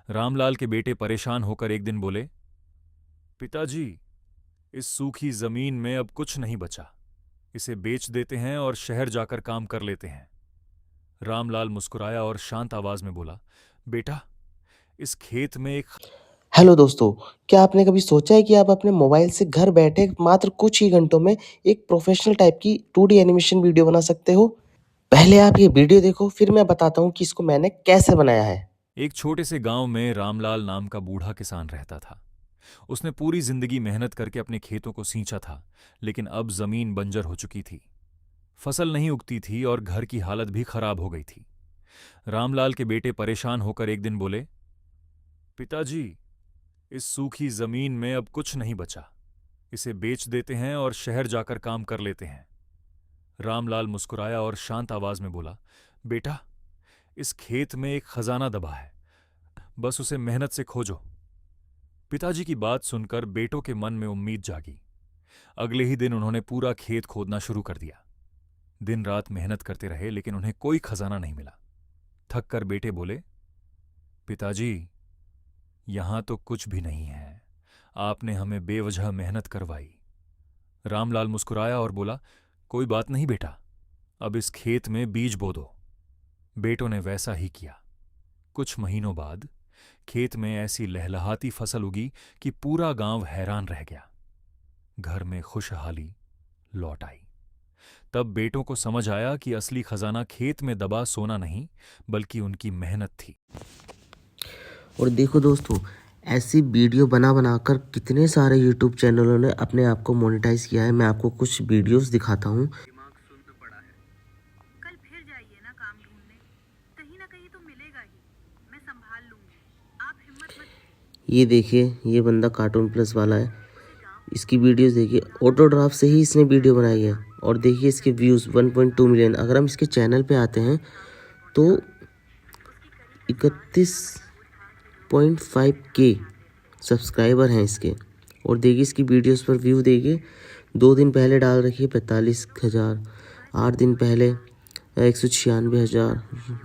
रामलाल के बेटे परेशान होकर एक दिन बोले, पिताजी, इस सूखी जमीन में अब कुछ नहीं बचा। इसे बेच देते हैं और शहर जाकर काम कर लेते हैं। रामलाल मुस्कुराया और शांत आवाज में बोला, बेटा, इस खेत में एक हेलो दोस्तों, क्या आपने कभी सोचा है कि आप अपने मोबाइल से घर बैठे मात्र कुछ ही घंटों में एक प्रोफेशनल टाइप की 2D एनिमेशन वीडियो बना सकते हो? पहले आप ये वीडियो देखो, फिर मैं बताता हूँ कि इसको मैंने कैसे बनाया है। एक छोटे से गांव में रामलाल नाम का बूढ़ा किसान रहता था। उसने पूरी जिंदगी मेहनत करके अपने खेतों को सींचा था, लेकिन अब जमीन बंजर हो चुकी थी। फसल नहीं उगती थी और घर की हालत भी खराब हो गई थी। रामलाल के बेटे परेशान होकर एक दिन बोले, पिताजी, इस सूखी जमीन में अब कुछ नहीं बचा। इसे बेच देते हैं और शहर जाकर काम कर लेते हैं। रामलाल मुस्कुराया और शांत आवाज में बोला, बेटा, इस खेत में एक खजाना दबा है, बस उसे मेहनत से खोजो। पिताजी की बात सुनकर बेटों के मन में उम्मीद जागी। अगले ही दिन उन्होंने पूरा खेत खोदना शुरू कर दिया। दिन रात मेहनत करते रहे, लेकिन उन्हें कोई खजाना नहीं मिला। थक कर बेटे बोले, पिताजी, यहां तो कुछ भी नहीं है। आपने हमें बेवजह मेहनत करवाई। रामलाल मुस्कुराया और बोला, कोई बात नहीं बेटा, अब इस खेत में बीज बो दो। बेटों ने वैसा ही किया। कुछ महीनों बाद खेत में ऐसी लहलहाती फसल उगी कि पूरा गांव हैरान रह गया। घर में खुशहाली लौट आई। तब बेटों को समझ आया कि असली खजाना खेत में दबा सोना नहीं, बल्कि उनकी मेहनत थी। और देखो दोस्तों, ऐसी वीडियो बना बनाकर कितने सारे यूट्यूब चैनलों ने अपने आप को मोनेटाइज किया है। मैं आपको कुछ वीडियोस दिखाता हूँ। दिमाग शुद्ध पड़ा है। कल फिर जाइए ना काम ढूंढने, कहीं ना कहीं तो मिलेगा ही। मैं संभाल लूंगी, आप हिम्मत मत। ये देखिए, ये बंदा कार्टून प्लस वाला है। इसकी वीडियोस देखिए, ऑटो ड्राफ्ट से ही इसने वीडियो बनाई है। और देखिए इसके व्यूज़ 1.2 मिलियन। अगर हम इसके चैनल पे आते हैं तो 31.5K सब्सक्राइबर हैं इसके। और देखिए इसकी वीडियोस पर व्यू देखिए, 2 दिन पहले डाल रखी है 45,000, 8 दिन पहले 196,000।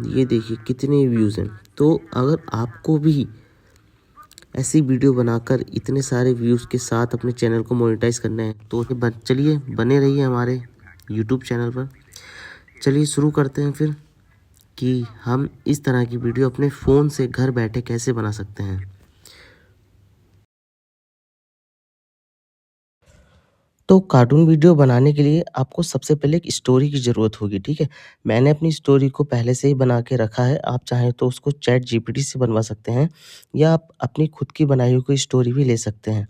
ये देखिए कितने व्यूज़ हैं। तो अगर आपको भी ऐसी वीडियो बनाकर इतने सारे व्यूज़ के साथ अपने चैनल को मोनेटाइज करना है तो चलिए बने रहिए हमारे यूट्यूब चैनल पर। चलिए शुरू करते हैं फिर कि हम इस तरह की वीडियो अपने फ़ोन से घर बैठे कैसे बना सकते हैं। तो कार्टून वीडियो बनाने के लिए आपको सबसे पहले एक स्टोरी की ज़रूरत होगी, ठीक है? मैंने अपनी स्टोरी को पहले से ही बना के रखा है। आप चाहें तो उसको चैट जीपीटी से बनवा सकते हैं या आप अपनी खुद की बनाई हुई कोई स्टोरी भी ले सकते हैं।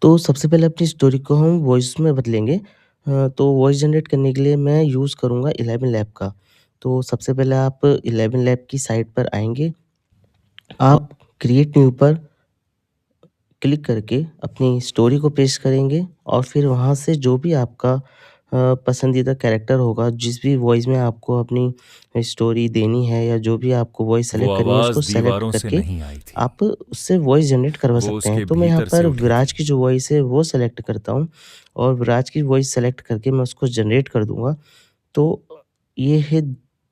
तो सबसे पहले अपनी स्टोरी को हम वॉइस में बदलेंगे। तो वॉइस जनरेट करने के लिए मैं यूज़ करूँगा 11 लैब का। तो सबसे पहले आप 11 लैब की साइट पर आएँगे। आप क्रिएट न्यू पर क्लिक करके अपनी स्टोरी को पेस्ट करेंगे और फिर वहाँ से जो भी आपका पसंदीदा कैरेक्टर होगा, जिस भी वॉइस में आपको अपनी स्टोरी देनी है या जो भी आपको वॉइस वो सेलेक्ट करनी है, आवाज उसको सेलेक्ट दीवारों से करके नहीं आई थी, आप उससे वॉइस जनरेट करवा वो सकते हैं। उसके तो मैं यहाँ भीतर से पर उठी विराज थी। की जो वॉइस है वो सेलेक्ट करता हूँ और विराज की वॉइस सेलेक्ट करके मैं उसको जनरेट कर दूँगा। तो ये है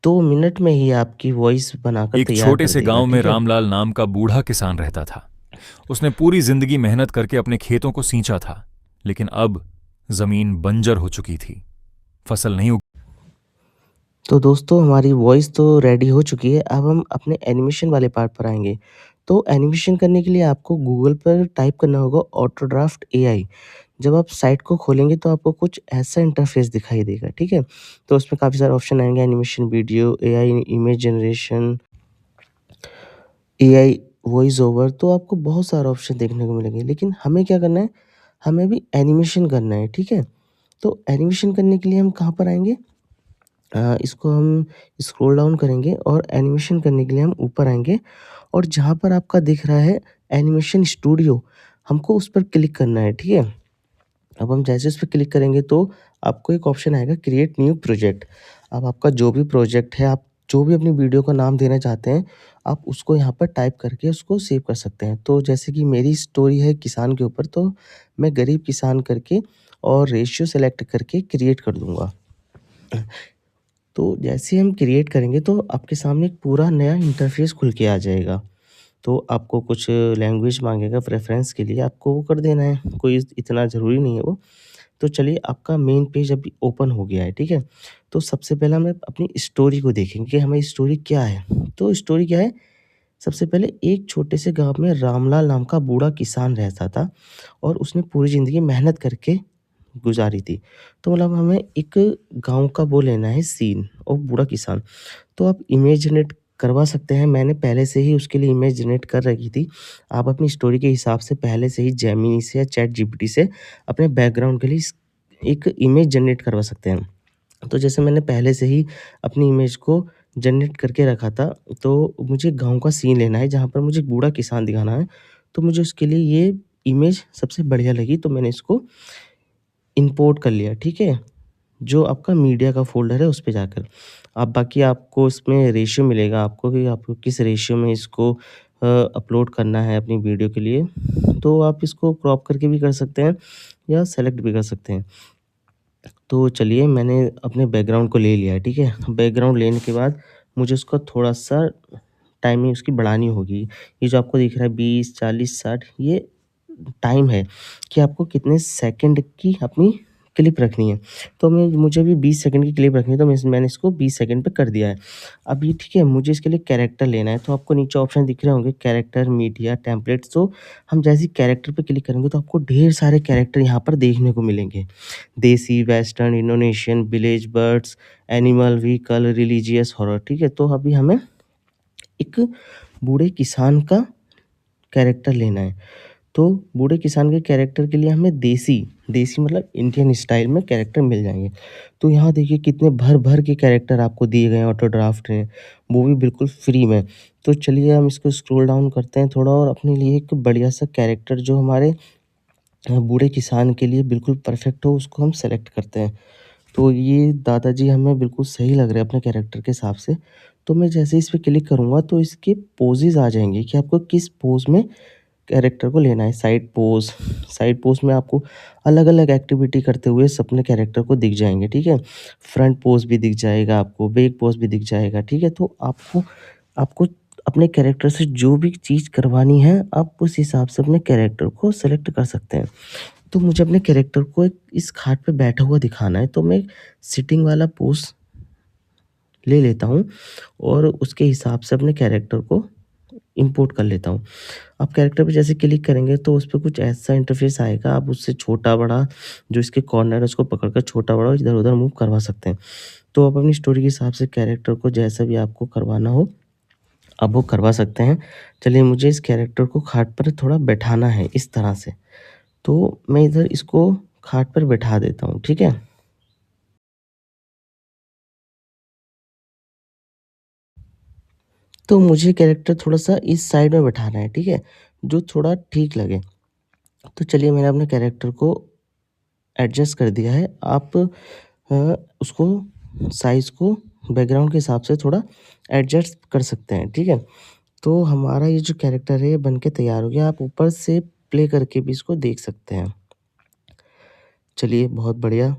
2 मिनट में ही आपकी वॉइस बनाकर एक तैयार छोटे कर से देगा, गांव में ठीक है? रामलाल नाम का बूढ़ा किसान रहता था। उसने पूरी जिंदगी मेहनत करके अपने खेतों को सींचा था, लेकिन अब जमीन बंजर हो चुकी थी। फसल नहीं उग तो दोस्तों हमारी वॉइस तो रेडी हो चुकी है। अब हम अपने एनिमेशन वाले पार्ट पर आएँगे। तो एनिमेशन करने के लिए आपको गूगल पर टाइप करना होगा ऑटोड्राफ्ट एआई। जब आप साइट को खोलेंगे तो आपको कुछ ऐसा इंटरफ़ेस दिखाई देगा, ठीक है? तो उसमें काफ़ी सारे ऑप्शन आएँगे, animation video, AI image generation, AI voice over. तो आपको बहुत सारे ऑप्शन देखने को मिलेंगे। लेकिन हमें क्या करना है? हमें भी एनिमेशन करना है, ठीक है? तो एनिमेशन करने के लिए हम कहाँ पर आएँगे? इसको हम स्क्रॉल डाउन करेंगे और एनिमेशन करने के लिए हम ऊपर आएँगे और जहाँ पर आपका दिख रहा है एनिमेशन स्टूडियो, हमको उस पर क्लिक करना है, ठीक है? अब हम जैसे उस पे क्लिक करेंगे तो आपको एक ऑप्शन आएगा क्रिएट न्यू प्रोजेक्ट। अब आपका जो भी प्रोजेक्ट है, आप जो भी अपनी वीडियो का नाम देना चाहते हैं, आप उसको यहाँ पर टाइप करके उसको सेव कर सकते हैं। तो जैसे कि मेरी स्टोरी है किसान के ऊपर, तो मैं गरीब किसान करके और रेशियो सेलेक्ट करके क्रिएट कर दूँगा। तो जैसे ही हम क्रिएट करेंगे तो आपके सामने एक पूरा नया इंटरफ़ेस खुल के आ जाएगा। तो आपको कुछ लैंग्वेज माँगेगा प्रेफ़रेंस के लिए, आपको वो कर देना है, कोई इतना ज़रूरी नहीं है वो। तो चलिए आपका मेन पेज अभी ओपन हो गया है, ठीक है? तो सबसे पहले हम अपनी स्टोरी को देखेंगे कि हमारी स्टोरी क्या है? तो स्टोरी क्या है? सबसे पहले एक छोटे से गाँव में रामलाल नाम का बूढ़ा किसान रहता था और उसने पूरी ज़िंदगी मेहनत करके गुज़ारी थी। तो मतलब हमें एक गाँव का वो लेना है सीन और बूढ़ा किसान। तो आप इमेज जनरेट करवा सकते हैं, मैंने पहले से ही उसके लिए इमेज जनरेट कर रखी थी। आप अपनी स्टोरी के हिसाब से पहले से ही जेमिनी से या चैट जीपीटी से अपने बैकग्राउंड के लिए एक इमेज जनरेट करवा सकते हैं। तो जैसे मैंने पहले से ही अपनी इमेज को जनरेट करके रखा था, तो मुझे गाँव का सीन लेना है जहाँ पर मुझे एक बूढ़ा किसान दिखाना है। तो मुझे उसके लिए ये इमेज सबसे बढ़िया लगी, तो मैंने इसको इंपोर्ट कर लिया, ठीक है? जो आपका मीडिया का फ़ोल्डर है उस पे जाकर। अब बाकी आपको इसमें रेशियो मिलेगा आपको कि आपको किस रेशियो में इसको अपलोड करना है अपनी वीडियो के लिए। तो आप इसको क्रॉप करके भी कर सकते हैं या सेलेक्ट भी कर सकते हैं। तो चलिए मैंने अपने बैकग्राउंड को ले लिया है, ठीक है? बैकग्राउंड लेने के बाद मुझे उसका थोड़ा-सा टाइमिंग उसकी बढ़ानी होगी। ये जो आपको दिख रहा है 20, 40, 60 ये टाइम है कि आपको कितने सेकंड की अपनी क्लिप रखनी है। तो मुझे भी 20 सेकंड की क्लिप रखनी है, तो मैंने इसको 20 सेकंड पे कर दिया है। अब ये ठीक है, मुझे इसके लिए कैरेक्टर लेना है, तो आपको नीचे ऑप्शन दिख रहे होंगे कैरेक्टर, मीडिया, टेम्पलेट्स। तो हम जैसे ही कैरेक्टर पे क्लिक करेंगे तो आपको ढेर सारे कैरेक्टर यहाँ पर देखने को मिलेंगे। देसी, western, Indonesian, village birds, animal, vehicle, religious, horror, ठीक है? तो अभी हमें एक बूढ़े किसान का कैरेक्टर लेना है। तो बूढ़े किसान के कैरेक्टर के लिए हमें देसी मतलब इंडियन स्टाइल में कैरेक्टर मिल जाएँगे। तो यहाँ देखिए कितने भर-भर के कैरेक्टर आपको दिए गए हैं ऑटो ड्राफ्ट में, वो भी बिल्कुल फ्री में। तो चलिए हम इसको स्क्रॉल डाउन करते हैं थोड़ा और अपने लिए एक बढ़िया-सा कैरेक्टर जो हमारे बूढ़े किसान के लिए बिल्कुल परफेक्ट हो, उसको हम सेलेक्ट करते हैं। तो ये दादाजी हमें बिल्कुल सही लग रहे हैं अपने कैरेक्टर के हिसाब से। तो मैं जैसे ही इस पे क्लिक करूँगा तो इसके पोजेज़ आ जाएँगे कि आपको किस पोज़ में कैरेक्टर को लेना है। साइड पोज़ में आपको अलग-अलग एक्टिविटी करते हुए अपने कैरेक्टर को दिख जाएँगे, ठीक है? फ्रंट पोज़ भी दिख जाएगा आपको, बैक पोज़ भी दिख जाएगा, ठीक है? तो आपको आपको अपने कैरेक्टर से जो भी चीज़ करवानी है, आप उस हिसाब से अपने कैरेक्टर को सेलेक्ट कर सकते हैं। तो मुझे अपने कैरेक्टर को एक इस खाट पे बैठा हुआ दिखाना है, तो मैं सिटिंग वाला पोज़ ले लेता हूँ और उसके हिसाब से अपने कैरेक्टर को इंपोर्ट कर लेता हूँ। आप कैरेक्टर पे जैसे क्लिक करेंगे तो उस पे कुछ ऐसा इंटरफ़ेस आएगा, आप उससे छोटा-बड़ा जो इसके कॉर्नर है उसको पकड़कर छोटा-बड़ा इधर-उधर मूव करवा सकते हैं। तो आप अपनी स्टोरी के हिसाब से कैरेक्टर को जैसा भी आपको करवाना हो, आप वो करवा सकते हैं। चलिए मुझे इस कैरेक्टर को खाट पर थोड़ा बैठाना है इस तरह से, तो मैं इधर इसको खाट पर बैठा देता हूँ, ठीक है? तो मुझे कैरेक्टर थोड़ा-सा इस साइड में बैठाना है, ठीक है? जो थोड़ा ठीक लगे। तो चलिए मैंने अपने कैरेक्टर को एडजस्ट कर दिया है। आप उसको साइज़ को बैकग्राउंड के हिसाब से थोड़ा एडजस्ट कर सकते हैं, ठीक है? तो हमारा ये जो कैरेक्टर है ये बन के तैयार हो गया। आप ऊपर से प्ले करके भी इसको देख सकते हैं। चलिए बहुत बढ़िया।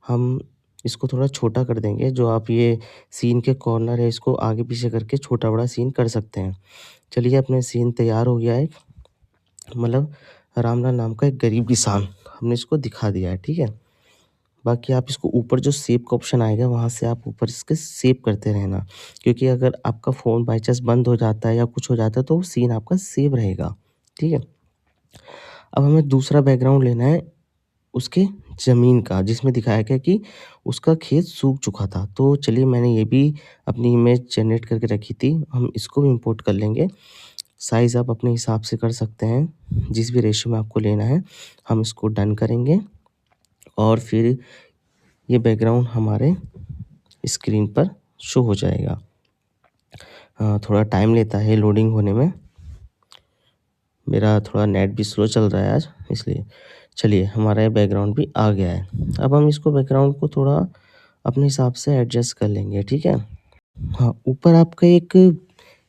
हम इसको थोड़ा छोटा कर देंगे, जो आप ये सीन के कॉर्नर है इसको आगे-पीछे करके छोटा-बड़ा सीन कर सकते हैं। चलिए अपना सीन तैयार हो गया है। मतलब रामलाल नाम का एक गरीब किसान, हमने इसको दिखा दिया है, ठीक है? बाकी आप इसको ऊपर जो सेव का ऑप्शन आएगा वहाँ से आप ऊपर इसके सेव करते रहना, क्योंकि अगर आपका फ़ोन बाय चांस बंद हो जाता है या कुछ हो जाता है तो वो सीन आपका सेव रहेगा, ठीक है? अब हमें दूसरा बैकग्राउंड लेना है उसके ज़मीन का, जिसमें दिखाया गया कि उसका खेत सूख चुका था। तो चलिए मैंने ये भी अपनी इमेज जनरेट करके रखी थी, हम इसको भी इम्पोर्ट कर लेंगे। साइज़ आप अपने हिसाब से कर सकते हैं, जिस भी रेशियो में आपको लेना है। हम इसको डन करेंगे और फिर ये बैकग्राउंड हमारे स्क्रीन पर शो हो जाएगा। थोड़ा टाइम लेता है लोडिंग होने में। मेरा थोड़ा नेट भी स्लो चल रहा है आज इसलिए। चलिए हमारा ये बैकग्राउंड भी आ गया है। अब हम इसको बैकग्राउंड को थोड़ा अपने हिसाब से एडजस्ट कर लेंगे, ठीक है? हाँ, ऊपर आपका एक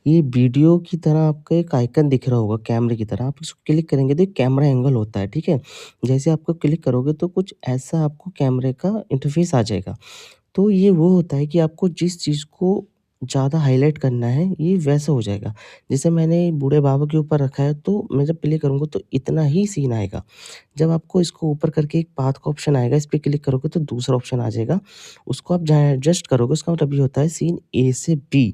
ये वीडियो की तरह आपका एक आइकन दिख रहा होगा कैमरे की तरह, आप इसको क्लिक करेंगे तो एक कैमरा एंगल होता है, ठीक है? जैसे आपको क्लिक करोगे तो कुछ ऐसा आपको कैमरे का इंटरफ़ेस आ जाएगा। तो ये वो होता है कि आपको जिस चीज़ को ज़्यादा हाइलाइट करना है, ये वैसा हो जाएगा। जैसे मैंने बूढ़े बाबा के ऊपर रखा है, तो मैं जब प्ले करूँगा तो इतना ही सीन आएगा। जब आपको इसको ऊपर करके एक पाथ का ऑप्शन आएगा, इस पे क्लिक करोगे तो दूसरा ऑप्शन आ जाएगा। उसको आप जहाँ एडजस्ट करोगे, उसका मतलब ये होता है सीन ए से बी,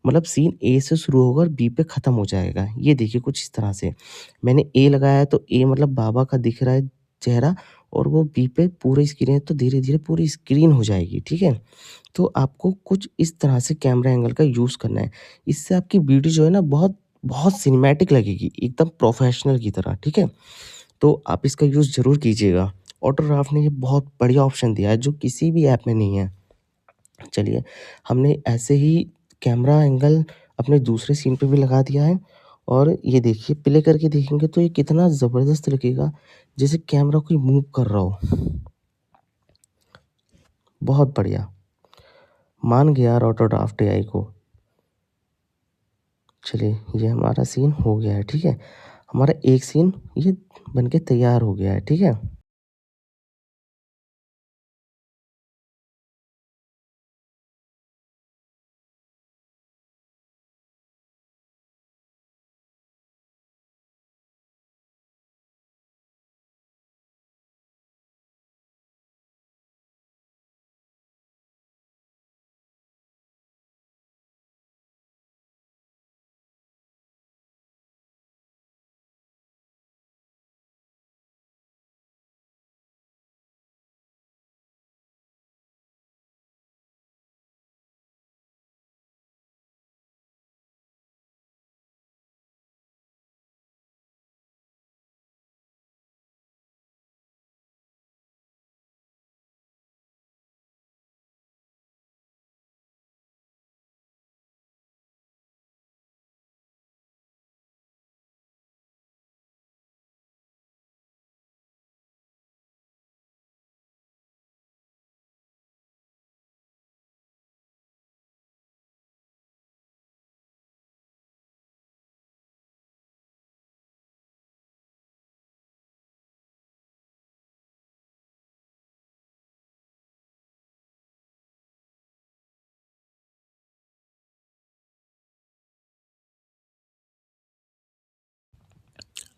मतलब सीन ए से शुरू होगा और बी पे ख़त्म हो जाएगा। ये देखिए कुछ इस तरह से। मैंने ए लगाया है तो ए मतलब बाबा का दिख रहा है चेहरा, और वो बी पे पूरी स्क्रीन है तो धीरे-धीरे पूरी स्क्रीन हो जाएगी, ठीक है? तो आपको कुछ इस तरह से कैमरा एंगल का यूज़ करना है। इससे आपकी वीडियो जो है ना बहुत बहुत सिनेमैटिक लगेगी, एकदम प्रोफ़ेशनल की तरह, ठीक है? तो आप इसका यूज़ ज़रूर कीजिएगा। ऑटोग्राफ ने ये बहुत बढ़िया ऑप्शन दिया है जो किसी भी ऐप में नहीं है। चलिए, हमने ऐसे ही कैमरा एंगल अपने दूसरे सीन पे भी लगा दिया है, और ये देखिए प्ले करके देखेंगे तो ये कितना ज़बरदस्त लगेगा, जैसे कैमरा कोई मूव कर रहा हो। बहुत बढ़िया, मान गया यार ऑटोड्राफ्ट एआई को। चलिए, ये हमारा सीन हो गया है, ठीक है? हमारा एक सीन ये बन के तैयार हो गया है, ठीक है?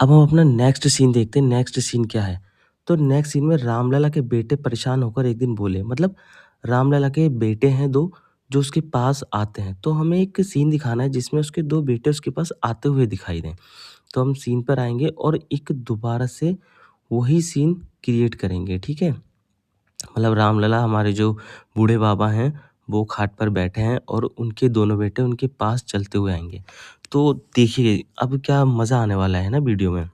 अब हम अपना नेक्स्ट सीन देखते हैं, नेक्स्ट सीन क्या है? तो नेक्स्ट सीन में रामलला के बेटे परेशान होकर एक दिन बोले, मतलब रामलला के बेटे हैं 2 जो उसके पास आते हैं। तो हमें एक सीन दिखाना है जिसमें उसके 2 बेटे उसके पास आते हुए दिखाई दें। तो हम सीन पर आएँगे और एक दोबारा से वही सीन क्रिएट करेंगे, ठीक है? मतलब रामलला हमारे जो बूढ़े बाबा हैं, वो खाट पर बैठे हैं और उनके दोनों बेटे उनके पास चलते हुए आएँगे। तो देखिए, अब क्या मज़ा आने वाला है ना वीडियो में।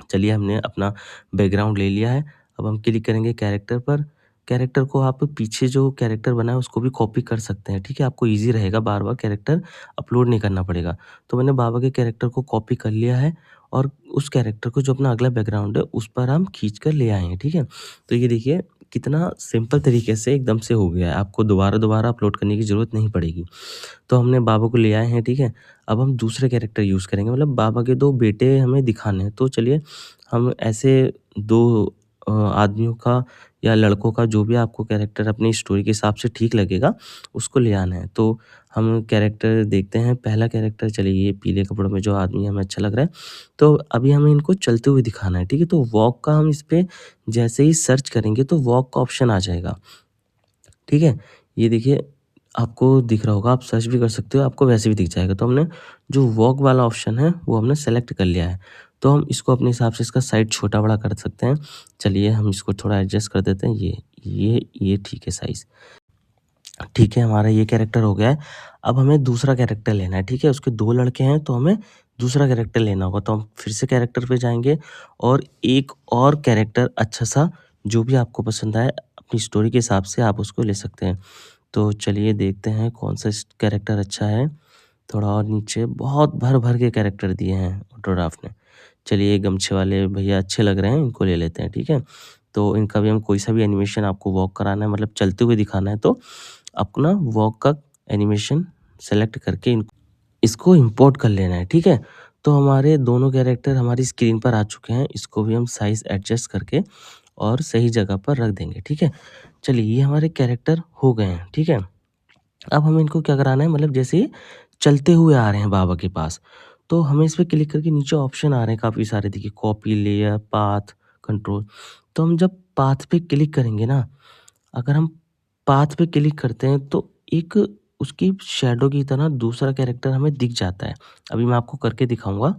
चलिए, हमने अपना बैकग्राउंड ले लिया है। अब हम क्लिक करेंगे कैरेक्टर पर। कैरेक्टर को आप पीछे जो कैरेक्टर बना है उसको भी कॉपी कर सकते हैं, ठीक है? आपको ईज़ी रहेगा, बार-बार कैरेक्टर अपलोड नहीं करना पड़ेगा। तो मैंने बाबा के कैरेक्टर को कॉपी कर लिया है, और उस कैरेक्टर को जो अपना अगला बैकग्राउंड है उस पर हम खींच कर ले आए हैं, ठीक है? तो ये देखिए कितना सिंपल तरीके से एकदम से हो गया है। आपको दोबारा-दोबारा अपलोड करने की ज़रूरत नहीं पड़ेगी। तो हमने बाबा को ले आए हैं, ठीक है? अब हम दूसरे कैरेक्टर यूज़ करेंगे, मतलब बाबा के 2 बेटे हमें दिखाने हैं। तो चलिए, हम ऐसे 2 आदमियों का या लड़कों का जो भी आपको कैरेक्टर अपनी स्टोरी के हिसाब से ठीक लगेगा, उसको ले आना है। तो हम कैरेक्टर देखते हैं, पहला कैरेक्टर चलिए ये पीले कपड़ों में जो आदमी हमें अच्छा लग रहा है। तो अभी हमें इनको चलते हुए दिखाना है, ठीक है? तो वॉक का हम इस पे जैसे ही सर्च करेंगे तो वॉक का ऑप्शन आ जाएगा। ठीक है? ये देखिए, आपको दिख रहा होगा, आप सर्च भी कर सकते हो, आपको वैसे भी दिख जाएगा। तो हमने जो वॉक वाला ऑप्शन है, वो हमने सेलेक्ट कर लिया है। तो हम इसको अपने हिसाब से इसका साइज़ छोटा-बड़ा कर सकते हैं। चलिए, हम इसको थोड़ा एडजस्ट कर देते हैं। ये ठीक है साइज़। ठीक है, हमारा ये कैरेक्टर हो गया है। अब हमें दूसरा कैरेक्टर लेना है, ठीक है? उसके 2 लड़के हैं, तो हमें दूसरा कैरेक्टर लेना होगा। तो हम फिर से कैरेक्टर पे जाएँगे और एक और कैरेक्टर अच्छा-सा, जो भी आपको पसंद आए, अपनी स्टोरी के हिसाब से आप उसको ले सकते हैं। तो चलिए देखते हैं कौन-सा कैरेक्टर अच्छा है। थोड़ा और नीचे बहुत भर-भर के कैरेक्टर दिए हैं ऑटोड्राफ्ट ने। चलिए, ये गमछे वाले भैया अच्छे लग रहे हैं, इनको ले लेते हैं, ठीक है? तो इनका भी हम कोई-सा भी एनिमेशन आपको वॉक कराना है, मतलब चलते हुए दिखाना है, तो अपना वॉक का एनिमेशन सेलेक्ट करके इसको इम्पोर्ट कर लेना है, ठीक है? तो हमारे दोनों कैरेक्टर हमारी स्क्रीन पर आ चुके हैं। इसको भी हम साइज़ एडजस्ट करके और सही जगह पर रख देंगे, ठीक है? चलिए, ये हमारे कैरेक्टर हो गए हैं, ठीक है? अब हमें इनको क्या कराना है, मतलब जैसे ये चलते हुए आ रहे हैं बाबा के पास, तो हमें इस पे क्लिक करके नीचे ऑप्शन आ रहे हैं काफ़ी सारे, देखिए कॉपी, लेयर, पाथ, कंट्रोल। तो हम जब पाथ पे क्लिक करेंगे ना, अगर हम पाथ पे क्लिक करते हैं तो एक उसकी शैडो की तरह दूसरा कैरेक्टर हमें दिख जाता है। अभी मैं आपको करके दिखाऊँगा।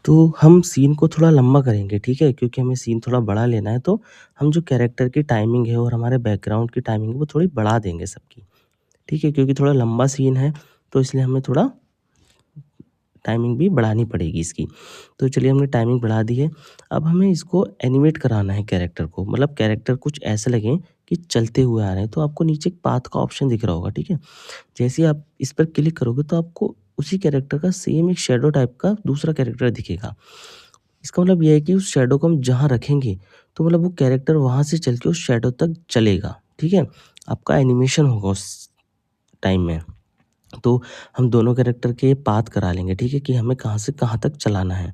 तो हम सीन को थोड़ा लंबा करेंगे, ठीक है? क्योंकि हमें सीन थोड़ा बड़ा लेना है, तो हम जो कैरेक्टर की टाइमिंग है और हमारे बैकग्राउंड की टाइमिंग है वो थोड़ी बढ़ा देंगे सबकी, ठीक है? क्योंकि थोड़ा लंबा सीन है, तो इसलिए हमें थोड़ा टाइमिंग भी बढ़ानी पड़ेगी इसकी। तो चलिए हमने टाइमिंग बढ़ा दी है। अब हमें इसको एनिमेट कराना है कैरेक्टर को, मतलब कैरेक्टर कुछ ऐसे लगे कि चलते हुए आ रहे हैं। तो आपको नीचे एक पाथ का ऑप्शन दिख रहा होगा, ठीक है? जैसे ही आप इस पर क्लिक करोगे तो आपको उसी कैरेक्टर का सेम एक शैडो टाइप का दूसरा कैरेक्टर दिखेगा। इसका मतलब ये है कि उस शैडो को हम जहाँ रखेंगे, तो मतलब वो कैरेक्टर वहाँ से चल के उस शैडो तक चलेगा, ठीक है? आपका एनिमेशन होगा उस टाइम में। तो हम दोनों कैरेक्टर के पाथ करा लेंगे, ठीक है? कि हमें कहाँ से कहाँ तक चलाना है,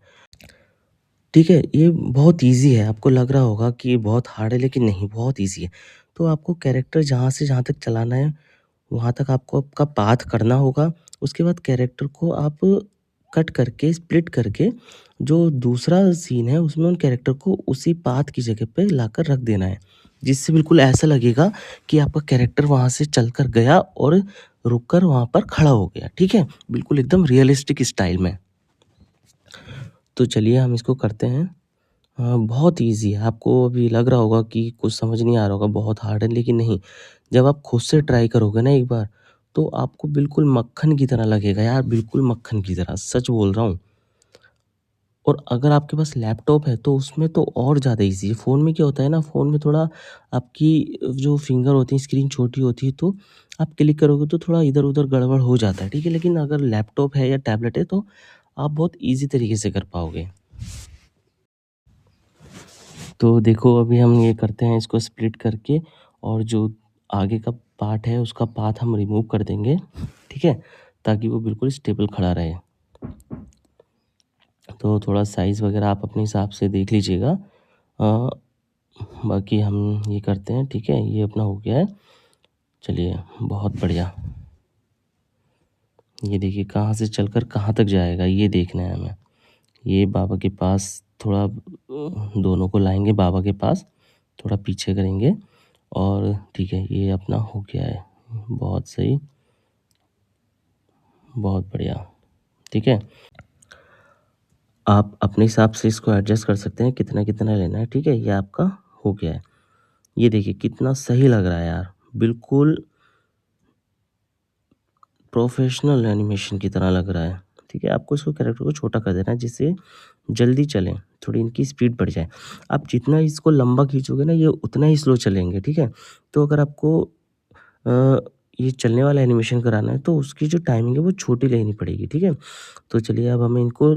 ठीक है? ये बहुत ईज़ी है, आपको लग रहा होगा कि ये बहुत हार्ड है, लेकिन नहीं, बहुत ईज़ी है। तो आपको कैरेक्टर जहाँ से जहाँ तक चलाना है, वहाँ तक आपको आपका पाथ करना होगा। उसके बाद कैरेक्टर को आप कट करके, स्प्लिट करके, जो दूसरा सीन है उसमें उन कैरेक्टर को उसी पाथ की जगह पे लाकर रख देना है। जिससे बिल्कुल ऐसा लगेगा कि आपका कैरेक्टर वहाँ से चलकर गया और रुक कर वहाँ पर खड़ा हो गया, ठीक है? बिल्कुल एकदम रियलिस्टिक स्टाइल में। तो चलिए हम इसको करते हैं। बहुत ईज़ी है, आपको अभी लग रहा होगा कि कुछ समझ नहीं आ रहा होगा, बहुत हार्ड है, लेकिन नहीं, जब आप खुद से ट्राई करोगे ना एक बार, तो आपको बिल्कुल मक्खन की तरह लगेगा यार, बिल्कुल मक्खन की तरह, सच बोल रहा हूँ। और अगर आपके पास लैपटॉप है तो उसमें तो और ज़्यादा ईज़ी है। फ़ोन में क्या होता है ना, फ़ोन में थोड़ा आपकी जो फिंगर होती है, स्क्रीन छोटी होती है, तो आप क्लिक करोगे तो थोड़ा इधर-उधर गड़बड़ हो जाता है, ठीक है? लेकिन अगर लैपटॉप है या टैबलेट है तो आप बहुत ईज़ी तरीके से कर पाओगे। तो देखो अभी हम ये करते हैं, इसको स्प्लिट करके, और जो आगे का पार्ट है उसका पाथ हम रिमूव कर देंगे, ठीक है? ताकि वो बिल्कुल स्टेबल खड़ा रहे। तो थोड़ा साइज़ वगैरह आप अपने हिसाब से देख लीजिएगा। बाकी हम ये करते हैं, ठीक है? ये अपना हो गया है। चलिए, बहुत बढ़िया। ये देखिए कहाँ से चलकर कहाँ तक जाएगा, ये देखना है हमें। ये बाबा के पास थोड़ा दोनों को लाएँगे बाबा के पास, थोड़ा पीछे करेंगे, और ठीक है, ये अपना हो गया है। बहुत सही, बहुत बढ़िया, ठीक है? आप अपने हिसाब से इसको एडजस्ट कर सकते हैं, कितना-कितना लेना है, ठीक है? ये आपका हो गया है। ये देखिए कितना सही लग रहा है यार, बिल्कुल प्रोफ़ेशनल एनिमेशन की तरह लग रहा है, ठीक है? आपको इसको कैरेक्टर को छोटा कर देना है जिससे जल्दी चलें, थोड़ी इनकी स्पीड बढ़ जाए। आप जितना इसको लंबा खींचोगे ना, ये उतना ही स्लो चलेंगे, ठीक है? तो अगर आपको अ, ये चलने वाला एनिमेशन कराना है तो उसकी जो टाइमिंग है वो छोटी लेनी पड़ेगी, ठीक है? तो चलिए अब हमें इनको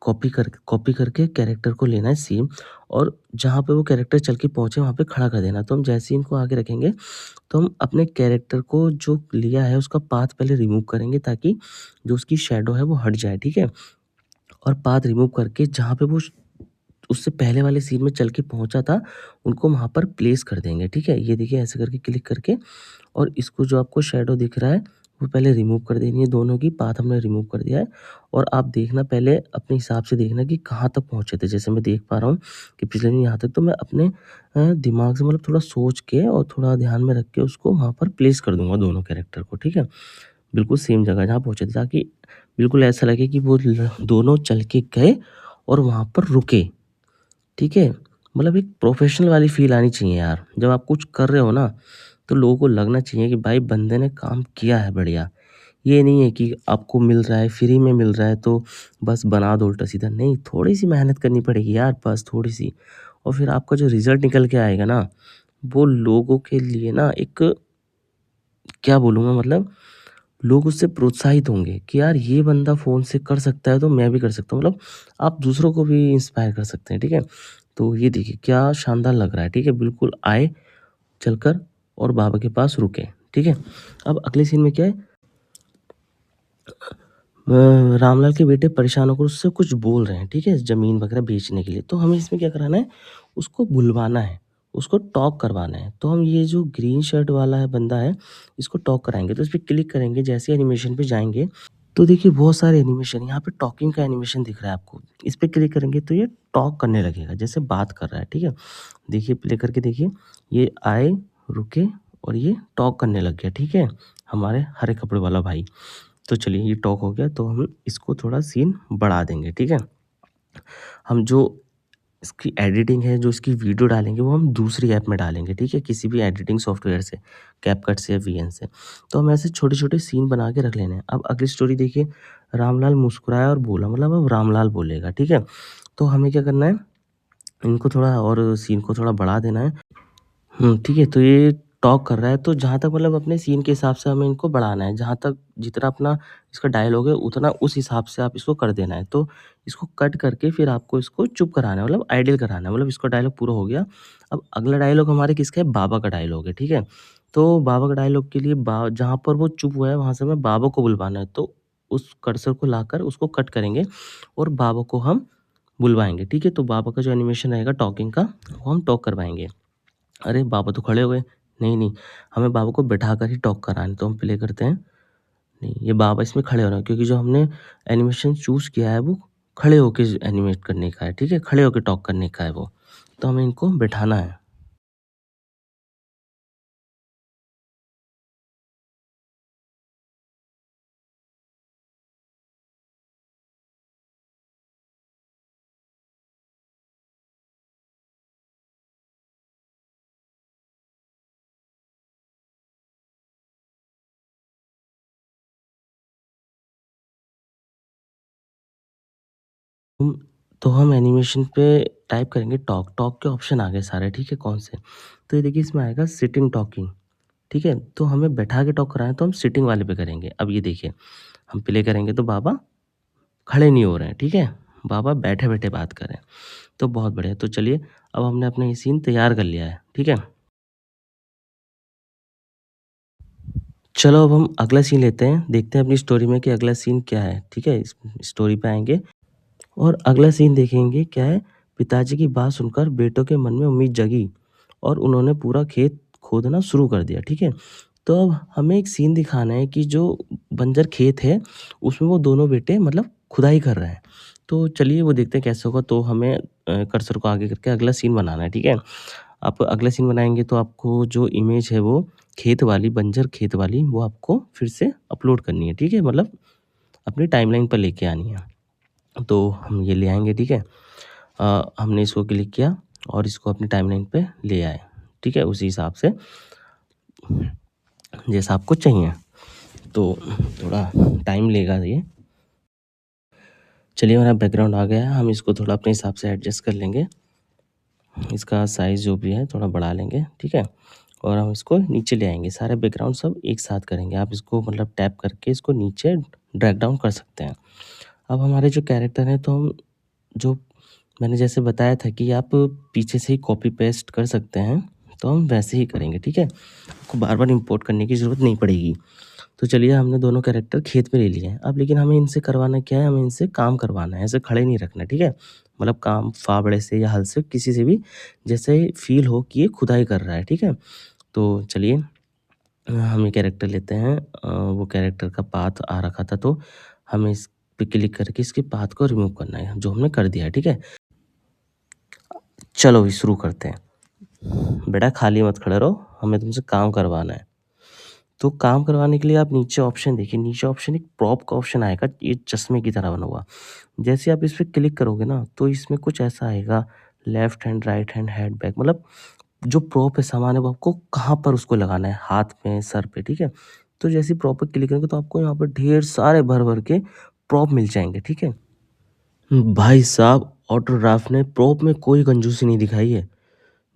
कॉपी करके कैरेक्टर को लेना है सेम, और जहाँ पे वो कैरेक्टर चल के पहुँचे वहाँ पे खड़ा कर देना है। तो हम जैसे ही इनको आगे रखेंगे, तो हम अपने कैरेक्टर को जो लिया है उसका पाथ पहले रिमूव करेंगे, ताकि जो उसकी शैडो है वो हट जाए, ठीक है? और पाथ रिमूव करके जहाँ पे वो उससे पहले वाले सीन में चल के पहुँचा था, उनको वहाँ पर प्लेस कर देंगे, ठीक है? ये देखिए ऐसे करके क्लिक करके, और इसको जो आपको शैडो दिख रहा है, वो पहले रिमूव कर देनी है, दोनों की पाथ हमने रिमूव कर दिया है। और आप देखना पहले अपने हिसाब से देखना कि कहाँ तक पहुँचे थे। जैसे मैं देख पा रहा हूँ कि पिछले दिन यहाँ तक, तो मैं अपने दिमाग से मतलब थोड़ा सोच के और थोड़ा ध्यान में रख के उसको वहाँ पर प्लेस कर दूँगा दोनों कैरेक्टर को, ठीक है? बिल्कुल सेम जगह जहाँ पहुँचे थे, ताकि बिल्कुल ऐसा लगे कि वो दोनों चल के गए और वहाँ पर रुके, ठीक है? मतलब एक प्रोफ़ेशनल वाली फ़ील आनी चाहिए यार। जब आप कुछ कर रहे हो ना, तो लोगों को लगना चाहिए कि भाई बंदे ने काम किया है बढ़िया। ये नहीं है कि आपको मिल रहा है, फ्री में मिल रहा है तो बस बना दो उल्टा-सीधा। नहीं, थोड़ी-सी मेहनत करनी पड़ेगी यार, बस थोड़ी-सी। और फिर आपका जो रिज़ल्ट निकल के आएगा ना, वो लोगों के लिए ना एक, क्या बोलूँगा, मतलब लोग उससे प्रोत्साहित होंगे कि यार ये बंदा फ़ोन से कर सकता है तो मैं भी कर सकता हूँ। मतलब आप दूसरों को भी इंस्पायर कर सकते हैं, ठीक है? तो ये देखिए क्या शानदार लग रहा है, ठीक है? बिल्कुल आए, चलकर, और बाबा के पास रुके, ठीक है? अब अगले सीन में क्या है, रामलाल के बेटे परेशान होकर उससे कुछ बोल रहे हैं, ठीक है? ज़मीन वगैरह बेचने के लिए। तो हमें इसमें क्या कराना है, उसको बुलवाना है। उसको टॉक करवाना है। तो हम ये जो ग्रीन शर्ट वाला है बंदा है, इसको टॉक कराएँगे। तो इस पे क्लिक करेंगे, जैसे एनिमेशन पे जाएँगे, तो देखिए बहुत सारे एनिमेशन यहाँ पे टॉकिंग का एनिमेशन दिख रहा है आपको। इस पे क्लिक करेंगे तो ये टॉक करने लगेगा, जैसे बात कर रहा है, ठीक है? देखिए प्ले करके देखिए, ये आए, रुके और ये टॉक करने लग गया, ठीक है? हमारे हरे कपड़े वाला भाई। तो चलिए ये टॉक हो गया, तो हम इसको थोड़ा सीन बढ़ा देंगे, ठीक है? हम जो इसकी एडिटिंग है, जो इसकी वीडियो डालेंगे, वो हम दूसरी ऐप में डालेंगे, ठीक है? किसी भी एडिटिंग सॉफ्टवेयर से, कैपकट से या वीएन से। तो हम ऐसे छोटे-छोटे सीन बना के रख लेने हैं। अब अगली स्टोरी देखिए, रामलाल मुस्कुराया और बोला, मतलब अब रामलाल बोलेगा, ठीक है? तो हमें क्या करना है, इनको थोड़ा और सीन को थोड़ा बढ़ा देना है। ठीक है, तो ये टॉक कर रहा है, तो जहाँ तक मतलब अपने सीन के हिसाब से हमें इनको बढ़ाना है, जहाँ तक जितना अपना इसका डायलॉग है, उतना उस हिसाब से आप इसको कर देना है। तो इसको कट करके फिर आपको इसको चुप कराना है, मतलब आइडियल कराना है, मतलब इसका डायलॉग पूरा हो गया। अब अगला डायलॉग हमारे किसका है? बाबा का डायलॉग है, ठीक है? तो बाबा का डायलॉग के लिए जहाँ पर वो चुप हुआ है, वहाँ से हमें बाबा को बुलवाना है, तो उस कर्सर को लाकर उसको कट करेंगे और बाबा को हम बुलवाएँगे, ठीक है? तो बाबा का जो एनिमेशन रहेगा टॉकिंग का, वो हम टॉक करवाएँगे। अरे! बाबा तो खड़े हो गए। नहीं, नहीं, हमें बाबा को बिठाकर ही टॉक कराना है, तो हम प्ले करते हैं। नहीं, ये बाबा इसमें खड़े हो रहे हैं क्योंकि जो हमने एनिमेशन चूज़ किया है वो खड़े होके एनिमेट करने का है, ठीक है? खड़े होके टॉक करने का है वो। तो हमें इनको बिठाना है। हम तो हम एनिमेशन पे टाइप करेंगे टॉक, टॉक के ऑप्शन आ गए सारे, ठीक है? कौन से? तो ये देखिए इसमें आएगा सिटिंग टॉकिंग, ठीक है? तो हमें बैठा के टॉक कराना है तो हम सिटिंग वाले पे करेंगे। अब ये देखिए, हम प्ले करेंगे तो बाबा खड़े नहीं हो रहे हैं, ठीक है? बाबा बैठे-बैठे बात कर रहे हैं। तो बहुत बढ़िया, तो चलिए अब हमने अपना ये सीन तैयार कर लिया है, ठीक है? चलो अब हम अगला सीन लेते हैं, देखते हैं अपनी स्टोरी में कि अगला सीन क्या है, ठीक है? इस स्टोरी पे आएँगे और अगला सीन देखेंगे क्या है, पिताजी की बात सुनकर बेटों के मन में उम्मीद जगी और उन्होंने पूरा खेत खोदना शुरू कर दिया, ठीक है? तो अब हमें एक सीन दिखाना है कि जो बंजर खेत है, उसमें वो दोनों बेटे मतलब खुदाई कर रहे हैं। तो चलिए वो देखते हैं कैसे होगा, तो हमें कर्सर को आगे करके अगला सीन बनाना है, ठीक है? आप अगला सीन बनाएँगे तो आपको जो इमेज है वो खेत वाली, बंजर खेत वाली, वो आपको फिर से अपलोड करनी है, ठीक है? मतलब अपनी टाइमलाइन पर लेके आनी है। तो हम ये ले आएँगे, ठीक है? हमने इसको क्लिक किया और इसको अपनी टाइमलाइन पे ले आए, ठीक है? उसी हिसाब से जैसा आपको चाहिए। तो थोड़ा टाइम लेगा ये। चलिए हमारा बैकग्राउंड आ गया है, हम इसको थोड़ा अपने हिसाब से एडजस्ट कर लेंगे। इसका साइज़ जो भी है थोड़ा बढ़ा लेंगे, ठीक है? और हम इसको नीचे ले आएँगे, सारे बैकग्राउंड सब एक साथ करेंगे। आप इसको मतलब टैप करके इसको नीचे ड्रैग डाउन कर सकते हैं। अब हमारे जो कैरेक्टर हैं, तो हम जो मैंने जैसे बताया था कि आप पीछे से ही कॉपी पेस्ट कर सकते हैं, तो हम वैसे ही करेंगे, ठीक है? आपको बार-बार इम्पोर्ट करने की ज़रूरत नहीं पड़ेगी। तो चलिए हमने दोनों कैरेक्टर खेत में ले लिए हैं। अब लेकिन हमें इनसे करवाना क्या है, हमें इनसे काम करवाना है, ऐसे खड़े नहीं रखना है, ठीक है? मतलब काम फावड़े से या हल से किसी से भी जैसे फ़ील हो कि ये खुदाई कर रहा है, ठीक है? तो चलिए हम ये कैरेक्टर लेते हैं, वो कैरेक्टर का पाथ आ रखा था, तो हमें इस पे क्लिक करके इसके पाथ को रिमूव करना है, जो हमने कर दिया है, ठीक है? चलो अभी शुरू करते हैं। बेटा खाली मत खड़े रहो, हमें तुमसे काम करवाना है। तो काम करवाने के लिए आप नीचे ऑप्शन देखिए, नीचे ऑप्शन एक प्रॉप का ऑप्शन आएगा, ये चश्मे की तरह बना हुआ। जैसे आप इस पे क्लिक करोगे ना, तो इसमें कुछ ऐसा आएगा, left hand, right hand, head back, मतलब जो प्रॉप है सामान है वो आपको कहाँ पर उसको लगाना है, हाथ में, सर पे, ठीक है? तो जैसे ही प्रॉप पे क्लिक करेंगे तो आपको यहाँ पर ढेर सारे भर-भर के प्रॉप मिल जाएँगे, ठीक है? भाई साहब ऑटोग्राफ ने प्रॉप में कोई कंजूसी नहीं दिखाई है।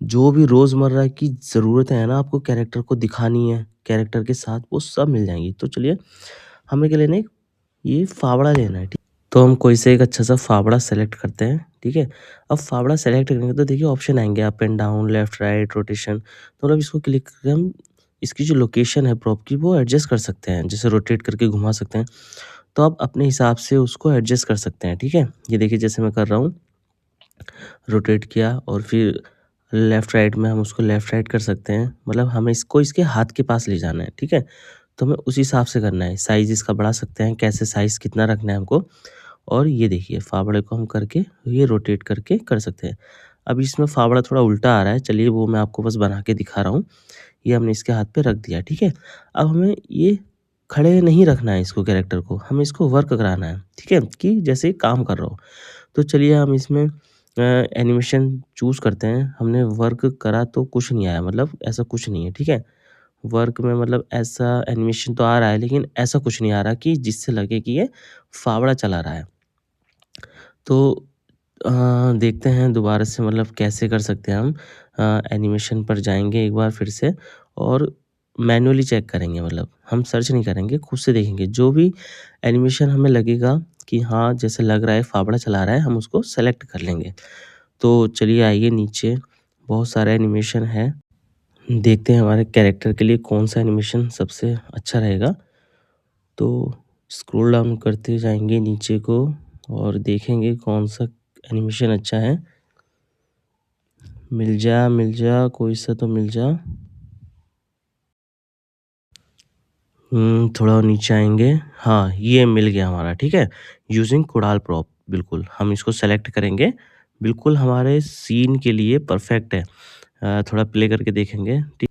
जो भी रोज़मर्रा की ज़रूरतें हैं ना आपको कैरेक्टर को दिखानी है, कैरेक्टर के साथ वो सब मिल जाएँगी। तो चलिए हमें क्या लेना है, ये फावड़ा लेना है, ठीक। तो हम कोई से एक अच्छा-सा फावड़ा सेलेक्ट करते हैं, ठीक है? अब फावड़ा सेलेक्ट करेंगे तो देखिए ऑप्शन आएँगे up and down, left right, rotation. तो मतलब इसको क्लिक करके हम इसकी जो लोकेशन है प्रॉप की वो एडजस्ट कर सकते हैं, जैसे रोटेट करके घुमा सकते हैं। तो आप अपने हिसाब से उसको एडजस्ट कर सकते हैं, ठीक है? ये देखिए जैसे मैं कर रहा हूँ, रोटेट किया और फिर लेफ़्ट राइट में हम उसको लेफ़्ट राइट कर सकते हैं। मतलब हमें इसको इसके हाथ के पास ले जाना है, ठीक है? तो हमें उस हिसाब से करना है। साइज़ इसका बढ़ा सकते हैं, कैसे साइज़ कितना रखना है हमको। और ये देखिए फावड़े को हम करके ये रोटेट करके कर सकते हैं। अब इसमें फावड़ा थोड़ा उल्टा आ रहा है, चलिए वो मैं आपको बस बना के दिखा रहा हूँ। ये हमने इसके हाथ पे रख दिया, ठीक है? अब हमें ये खड़े नहीं रखना है इसको कैरेक्टर को, हमें इसको वर्क कराना है, ठीक है? कि जैसे काम कर रहा हो। तो चलिए हम इसमें एनिमेशन चूज़ करते हैं। हमने वर्क करा तो कुछ नहीं आया, मतलब ऐसा कुछ नहीं है, ठीक है? वर्क में मतलब ऐसा एनिमेशन तो आ रहा है, लेकिन ऐसा कुछ नहीं आ रहा कि जिससे लगे कि ये फावड़ा चला रहा है। तो अ, देखते हैं दोबारा से मतलब कैसे कर सकते हैं हम। एनिमेशन पर जाएँगे एक बार फिर से और मैन्युअली चेक करेंगे, मतलब हम सर्च नहीं करेंगे, खुद से देखेंगे। जो भी एनिमेशन हमें लगेगा कि हाँ, जैसे लग रहा है फावड़ा चला रहा है, हम उसको सेलेक्ट कर लेंगे। तो चलिए आइए नीचे, बहुत सारे एनिमेशन है। देखते हैं हमारे कैरेक्टर के लिए कौन-सा एनिमेशन सबसे अच्छा रहेगा। तो स्क्रॉल डाउन करते जाएँगे नीचे को और देखेंगे कौन-सा एनिमेशन अच्छा है। मिल जा, कोई सा तो मिल जा। थोड़ा और नीचे आएँगे। हाँ, ये मिल गया हमारा, ठीक है? यूज़िंग कुड़ाल प्रॉप, बिल्कुल, हम इसको सेलेक्ट करेंगे। बिल्कुल हमारे सीन के लिए परफ़ेक्ट है। थोड़ा प्ले करके देखेंगे, ठीक।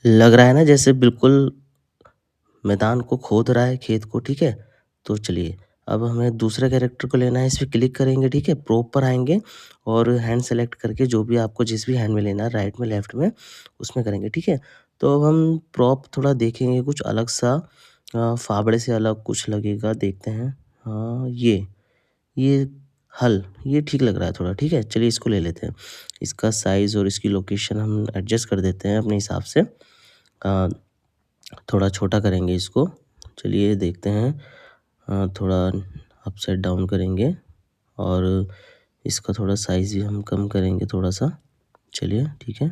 लग रहा है ना जैसे बिल्कुल मैदान को खोद रहा है, खेत को, ठीक है? तो चलिए, अब हमें दूसरे कैरेक्टर को लेना है, इस पे क्लिक करेंगे, ठीक है? प्रोप पर आएँगे और हैंड सेलेक्ट करके जो भी आपको जिस भी हैंड में लेना है, राइट में, लेफ्ट में, उसमें करेंगे, ठीक है? तो अब हम प्रॉप थोड़ा देखेंगे कुछ अलग-सा, फावड़े से अलग कुछ लगेगा, देखते हैं। हाँ, ये हल, ये ठीक लग रहा है थोड़ा, ठीक है? चलिए इसको ले लेते हैं। इसका साइज़ और इसकी लोकेशन हम एडजस्ट कर देते हैं अपने हिसाब से। थोड़ा छोटा करेंगे इसको। चलिए देखते हैं। थोड़ा अपसाइड डाउन करेंगे और इसका थोड़ा साइज़ भी हम कम करेंगे थोड़ा-सा। चलिए ठीक है।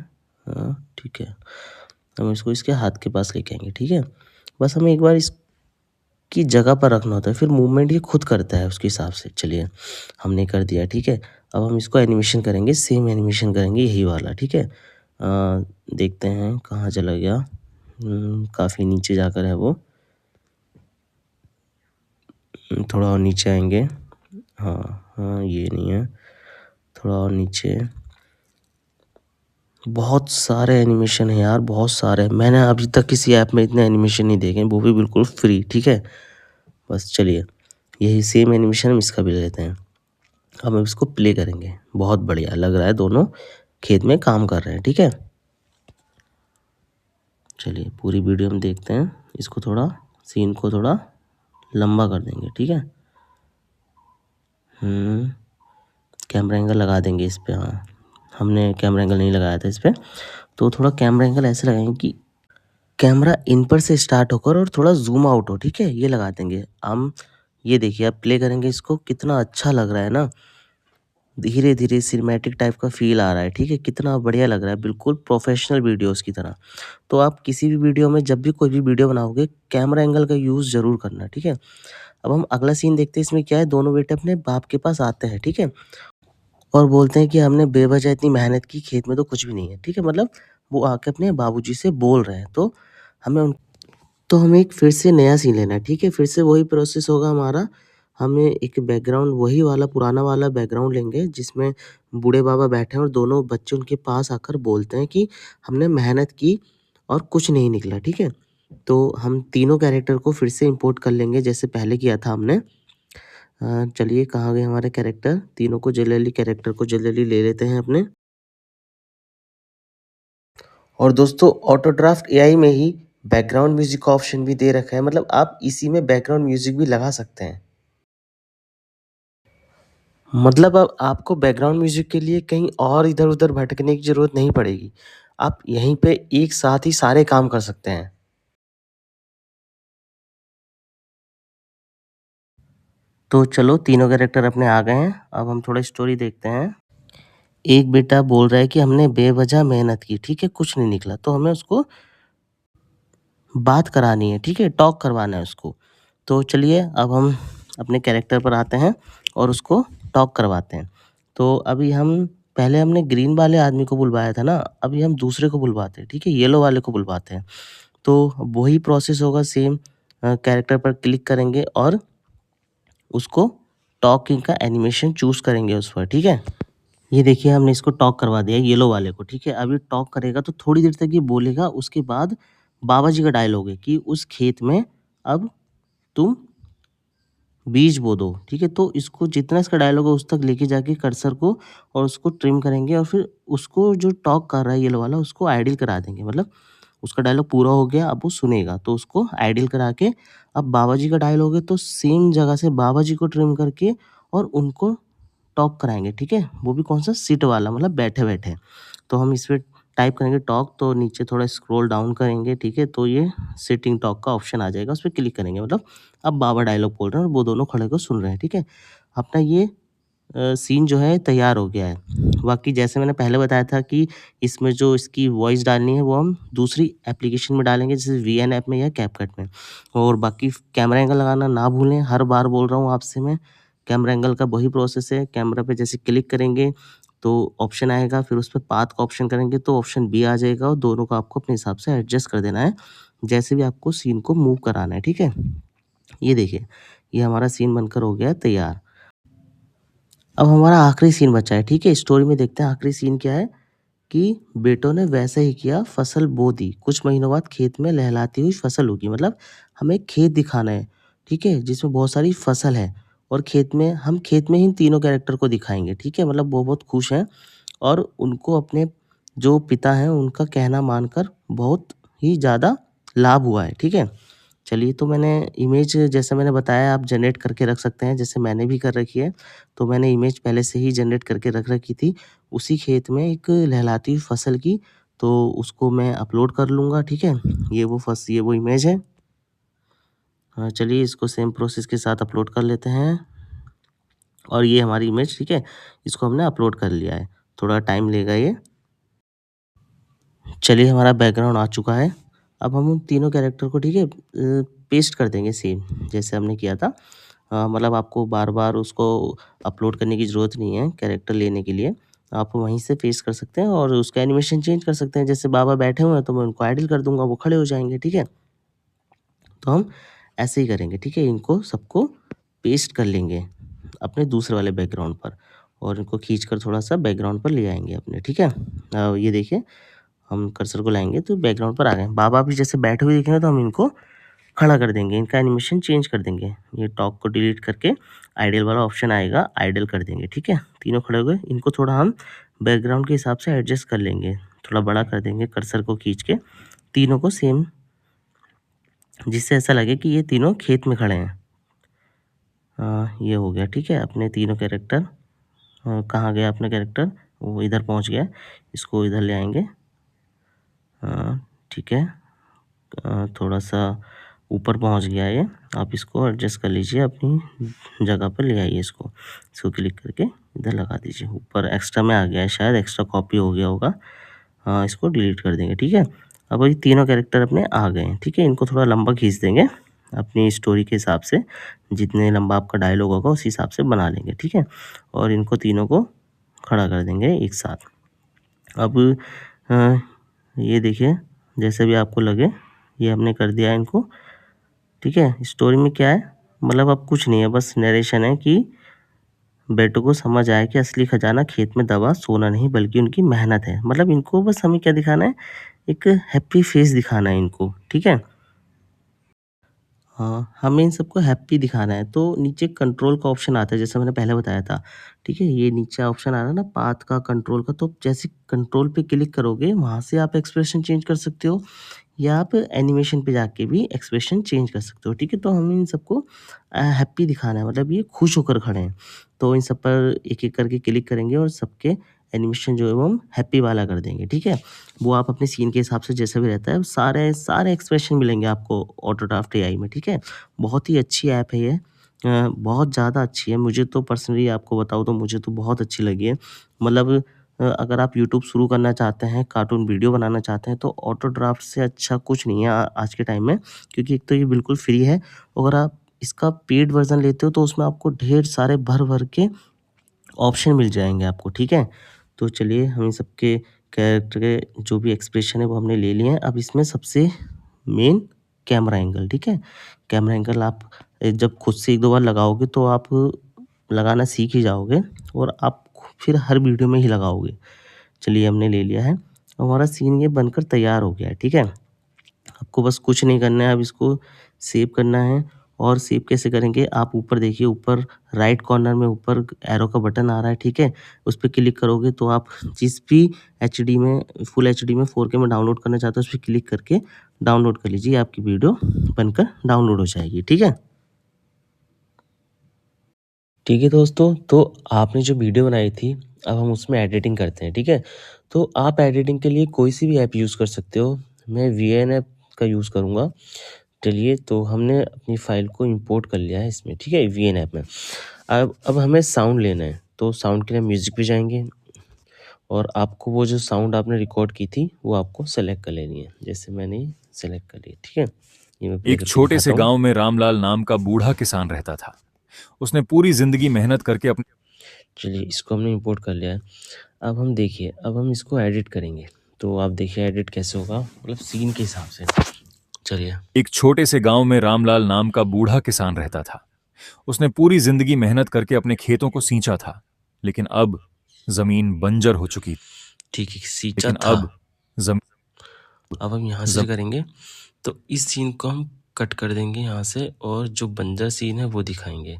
हाँ, ठीक है। हम इसको इसके हाथ के पास लेके आएँगे, ठीक है? बस हमें एक बार इसकी जगह पर रखना होता है, फिर मूवमेंट ये खुद करता है उसके हिसाब से। चलिए, हमने कर दिया, ठीक है? अब हम इसको एनिमेशन करेंगे, सेम एनिमेशन करेंगे यही वाला, ठीक है? देखते हैं कहाँ चला गया। काफ़ी नीचे जाकर है वो। थोड़ा और नीचे आएँगे। हाँ, हाँ, ये नहीं है। थोड़ा और नीचे। बहुत सारे एनिमेशन हैं यार, बहुत सारे। मैंने अभी तक किसी ऐप में इतने एनिमेशन नहीं देखे हैं, वो भी बिल्कुल फ्री, ठीक है? बस चलिए, यही सेम एनिमेशन हम इसका भी ले लेते हैं। अब हम इसको प्ले करेंगे। बहुत बढ़िया लग रहा है, दोनों खेत में काम कर रहे हैं, ठीक है? चलिए पूरी वीडियो हम देखते हैं। इसको थोड़ा सीन को थोड़ा लंबा कर देंगे, ठीक है? कैमरा एंगल लगा देंगे इस पे, हाँ। हमने कैमरा एंगल नहीं लगाया था इस पे, तो थोड़ा कैमरा एंगल ऐसे लगाएँगे कि कैमरा इन पर से स्टार्ट होकर और थोड़ा ज़ूम आउट हो, ठीक है? ये लगा देंगे। हम ये देखिए अब प्ले करेंगे इसको, कितना अच्छा लग रहा है ना? धीरे-धीरे सिनेमैटिक टाइप का फ़ील आ रहा है, ठीक है? कितना बढ़िया लग रहा है, बिल्कुल प्रोफ़ेशनल वीडियोज़ की तरह। तो आप किसी भी वीडियो में जब भी कोई भी वीडियो बनाओगे, कैमरा एंगल का यूज़ ज़रूर करना, ठीक है? अब हम अगला सीन देखते हैं, इसमें क्या है, दोनों बेटे अपने बाप के पास आते हैं, ठीक है? और बोलते हैं कि हमने बेवजह इतनी मेहनत की, खेत में तो कुछ भी नहीं है, ठीक है? मतलब वो आके अपने बाबूजी से बोल रहे हैं, तो हमें उन तो हमें एक फिर से नया सीन लेना है, ठीक है? फिर से वही प्रोसेस होगा हमारा। हमें एक बैकग्राउंड वही वाला पुराना वाला बैकग्राउंड लेंगे जिसमें बूढ़े बाबा बैठे हैं और दोनों बच्चे उनके पास आकर बोलते हैं कि हमने मेहनत की और कुछ नहीं निकला, ठीक है? तो हम तीनों कैरेक्टर को फिर से इम्पोर्ट कर लेंगे जैसे पहले किया था हमने। चलिए कहाँ गए हमारे कैरेक्टर? तीनों को जल्दी-जल्दी कैरेक्टर को जल्दी-जल्दी ले लेते हैं अपने। और दोस्तों ऑटो ड्राफ्ट एआई में ही बैकग्राउंड म्यूजिक का ऑप्शन भी दे रखा है, मतलब आप इसी में बैकग्राउंड म्यूजिक भी लगा सकते हैं। मतलब अब आपको बैकग्राउंड म्यूजिक के लिए कहीं और इधर-उधर भटकने की ज़रूरत नहीं पड़ेगी। आप यहीं पे एक साथ ही सारे काम कर सकते हैं। तो चलो तीनों कैरेक्टर अपने आ गए हैं, अब हम थोड़ा स्टोरी देखते हैं। एक बेटा बोल रहा है कि हमने बेवजह मेहनत की, ठीक है? कुछ नहीं निकला, तो हमें उसको बात करानी है, ठीक है? टॉक करवाना है उसको। तो चलिए अब हम अपने कैरेक्टर पर आते हैं और उसको टॉक करवाते हैं। तो अभी हम पहले हमने ग्रीन वाले आदमी को बुलवाया था ना, अभी हम दूसरे को बुलवाते हैं, ठीक है? येलो वाले को बुलवाते हैं। तो वही प्रोसेस होगा सेम। कैरेक्टर पर क्लिक करेंगे और उसको टॉकिंग का एनिमेशन चूज़ करेंगे उस पर, ठीक है? ये देखिए हमने इसको टॉक करवा दिया येलो वाले को, ठीक है? अब ये टॉक करेगा तो थोड़ी देर तक ये बोलेगा, उसके बाद बाबा जी का डायलॉग है कि उस खेत में अब तुम बीज बो दो, ठीक है? तो इसको जितना इसका डायलॉग है उस तक लेके जाके कर्सर को और उसको ट्रिम करेंगे और फिर उसको जो टॉक कर रहा है येलो वाला उसको आइडल करा देंगे। मतलब उसका डायलॉग पूरा हो गया, अब वो सुनेगा तो उसको आइडल करा के अब बाबा जी का डायलॉग है तो सेम जगह से बाबा जी को ट्रिम करके और उनको टॉक कराएँगे, ठीक है? वो भी कौन-सा सिट वाला मतलब बैठे-बैठे। तो हम इस पे टाइप करेंगे टॉक तो नीचे थोड़ा स्क्रॉल डाउन करेंगे, ठीक है? तो ये सिटिंग टॉक का ऑप्शन आ जाएगा, उस पे क्लिक करेंगे मतलब अब बाबा डायलॉग बोल रहे हैं और वो दोनों खड़े होकर सुन रहे हैं, ठीक है? अपना ये सीन जो है तैयार हो गया है। बाकी जैसे मैंने पहले बताया था कि इसमें जो इसकी वॉइस डालनी है वो हम दूसरी एप्लीकेशन में डालेंगे जैसे वीएन ऐप में या कैपकट में। और बाकी कैमरा एंगल लगाना ना भूलें, हर बार बोल रहा हूँ आपसे मैं, कैमरा एंगल का वही प्रोसेस है। कैमरा पे जैसे क्लिक करेंगे तो ऑप्शन आएगा, फिर उस पे पाथ का ऑप्शन करेंगे तो ऑप्शन बी आ जाएगा और दोनों को आपको अपने हिसाब से एडजस्ट कर देना है, जैसे भी आपको सीन को मूव कराना है, ठीक है? ये देखिए, ये हमारा सीन बनकर हो गया है तैयार। अब हमारा आखिरी सीन बचा है, ठीक है? स्टोरी में देखते हैं आखिरी सीन क्या है कि बेटों ने वैसा ही किया, फसल बो दी। कुछ महीनों बाद खेत में लहलहाती हुई फसल उगी। मतलब हमें खेत दिखाना है, ठीक है? जिसमें बहुत सारी फसल है और खेत में ही इन तीनों कैरेक्टर को दिखाएँगे, ठीक है? मतलब वो बहुत खुश हैं और उनको अपने जो पिता हैं, उनका कहना मानकर बहुत ही ज़्यादा लाभ हुआ है, ठीक है? चलिए, तो मैंने इमेज जैसे मैंने बताया आप जनरेट करके रख सकते हैं, जैसे मैंने भी कर रखी है। तो मैंने इमेज पहले से ही जनरेट करके रख रखी थी, उसी खेत में एक लहलहाती हुई फसल की, तो उसको मैं अपलोड कर लूँगा, ठीक है? ये वो इमेज है। चलिए इसको सेम प्रोसेस के साथ अपलोड कर लेते हैं और ये हमारी इमेज, ठीक है? इसको हमने अपलोड कर लिया है, थोड़ा टाइम लेगा ये। चलिए हमारा बैकग्राउंड आ चुका है। अब हम उन तीनों कैरेक्टर को, ठीक है, पेस्ट कर देंगे सेम जैसे हमने किया था। मतलब आपको बार-बार उसको अपलोड करने की ज़रूरत नहीं है कैरेक्टर लेने के लिए। आप वहीं से पेस्ट कर सकते हैं और उसका एनिमेशन चेंज कर सकते हैं। जैसे बाबा बैठे हुए हैं तो मैं उनको आइडल कर दूँगा, वो खड़े हो जाएँगे, ठीक है? तो हम ऐसे ही करेंगे, ठीक है? इनको सबको पेस्ट कर लेंगे अपने दूसरे वाले बैकग्राउंड पर और इनको खींचकर थोड़ा-सा बैकग्राउंड पर ले आएँगे अपने, ठीक है? ये देखिए हम कर्सर को लाएँगे तो बैकग्राउंड पर आ गए। बाबा भी जैसे बैठे हुए दिखेंगे तो हम इनको खड़ा कर देंगे, इनका एनिमेशन चेंज कर देंगे। ये टॉप को डिलीट करके आइडल वाला ऑप्शन आएगा, आइडल कर देंगे, ठीक है? तीनों खड़े हो गए, इनको थोड़ा हम बैकग्राउंड के हिसाब से एडजस्ट कर लेंगे, थोड़ा बड़ा कर देंगे कर्सर को खींच के, तीनों को सेम जिससे ऐसा लगे कि ये तीनों खेत में खड़े हैं। ये हो गया, ठीक है? अपने तीनों कैरेक्टर कहाँ गया अपना कैरेक्टर? वो इधर पहुँच गया, इसको इधर ले आएँगे। ठीक है। थोड़ा-सा ऊपर पहुँच गया है ये, आप इसको एडजस्ट कर लीजिए अपनी जगह पर ले आइए इसको। इसको क्लिक करके इधर लगा दीजिए, ऊपर एक्स्ट्रा में आ गया है शायद एक्स्ट्रा कॉपी हो गया होगा। इसको डिलीट कर देंगे, ठीक है? अब ये तीनों कैरेक्टर अपने आ गए हैं, ठीक है? इनको थोड़ा लंबा खींच देंगे, अपनी स्टोरी के हिसाब से, जितने लंबा आपका डायलॉग होगा उस हिसाब से बना लेंगे, ठीक है? और इनको तीनों को खड़ा कर देंगे एक साथ। अब अ, ये देखिए जैसे भी आपको लगे, ये हमने कर दिया है इनको, ठीक है? स्टोरी में क्या है, मतलब अब कुछ नहीं है, बस नरेशन है कि बेटों को समझ आया कि असली खजाना खेत में दबा सोना नहीं बल्कि उनकी मेहनत है। मतलब इनको बस हमें क्या दिखाना है, एक हैप्पी फेस दिखाना है इनको, ठीक है? हाँ, हमें इन सबको हैप्पी दिखाना है, तो नीचे कंट्रोल का ऑप्शन आता है, जैसे मैंने पहले बताया था, ठीक है? ये नीचे ऑप्शन आ रहा है ना पाथ का, कंट्रोल का, तो जैसे कंट्रोल पे क्लिक करोगे, वहाँ से आप एक्सप्रेशन चेंज कर सकते हो या आप एनिमेशन पे जाके भी एक्सप्रेशन चेंज कर सकते हो, ठीक है? तो हमें इन सबको हैप्पी दिखाना है, मतलब ये खुश होकर खड़े हैं। तो इन सब पर एक-एक करके क्लिक करेंगे और सबके एनिमेशन जो है वो हम हैप्पी वाला कर देंगे, ठीक है? वो आप अपने सीन के हिसाब से जैसा भी रहता है, सारे सारे एक्सप्रेशन मिलेंगे आपको ऑटोड्राफ्ट एआई में, ठीक है? बहुत ही अच्छी ऐप है ये, बहुत ज़्यादा अच्छी है। मुझे तो पर्सनली आपको बताऊँ तो मुझे तो बहुत अच्छी लगी है। मतलब अगर आप यूट्यूब शुरू करना चाहते हैं, कार्टून वीडियो बनाना चाहते हैं, तो ऑटोड्राफ्ट से अच्छा कुछ नहीं है आज के टाइम में, क्योंकि एक तो ये बिल्कुल फ्री है। अगर आप इसका पेड वर्ज़न लेते हो तो उसमें आपको ढेर सारे भर-भर के ऑप्शन मिल जाएँगे आपको, ठीक है? तो चलिए हम इन सबके कैरेक्टर के जो भी एक्सप्रेशन है वो हमने ले लिए हैं। अब इसमें सबसे मेन कैमरा एंगल, ठीक है? कैमरा एंगल आप जब खुद से 1-2 बार लगाओगे तो आप लगाना सीख ही जाओगे और आप फिर हर वीडियो में ही लगाओगे। चलिए हमने ले लिया है। हमारा सीन ये बनकर तैयार हो गया है, ठीक है? आपको बस कुछ नहीं करना है, अब इसको सेव करना है। और सेव कैसे करेंगे, आप ऊपर देखिए, ऊपर राइट कॉर्नर में ऊपर एरो का बटन आ रहा है, ठीक है? उस पे क्लिक करोगे तो आप जिस भी एचडी में, फुल एचडी में 4K में डाउनलोड करना चाहते हो उस पे क्लिक करके डाउनलोड कर लीजिए, आपकी वीडियो बनकर डाउनलोड हो जाएगी, ठीक है? ठीक है दोस्तों, तो आपने जो वीडियो बनाई थी, अब हम उसमें एडिटिंग करते हैं, ठीक है? तो आप एडिटिंग के लिए कोई सी भी ऐप यूज़ कर सकते हो। मैं वीएन ऐप का यूज़ करूँगा। चलिए, तो हमने अपनी फ़ाइल को इंपोर्ट कर लिया है इसमें, ठीक है? वीएन ऐप में। अब हमें साउंड लेना है, तो साउंड के लिए म्यूज़िक पे जाएँगे और आपको वो जो साउंड आपने रिकॉर्ड की थी, वो आपको सेलेक्ट कर लेनी है। जैसे मैंने सेलेक्ट कर ली, ठीक है? ये मैं प्ले एक करके छोटे से दिखाता हूँ। गांव में रामलाल नाम का बूढ़ा किसान रहता था। उसने पूरी जिंदगी मेहनत करके अपने चलिए, इसको हमने इंपोर्ट कर लिया है। अब हम देखिए, अब हम इसको एडिट करेंगे। तो आप देखिए एडिट कैसे होगा, मतलब सीन के हिसाब से। चलिए, एक छोटे से गांव में रामलाल नाम का बूढ़ा किसान रहता था। उसने पूरी जिंदगी मेहनत करके अपने खेतों को सींचा था, लेकिन अब जमीन बंजर हो चुकी ठीक है, सींचा लेकिन था। अब जम, अब हम यहाँ से जम, करेंगे, तो इस सीन को हम कट कर देंगे यहाँ से और जो बंजर सीन है वो दिखाएंगे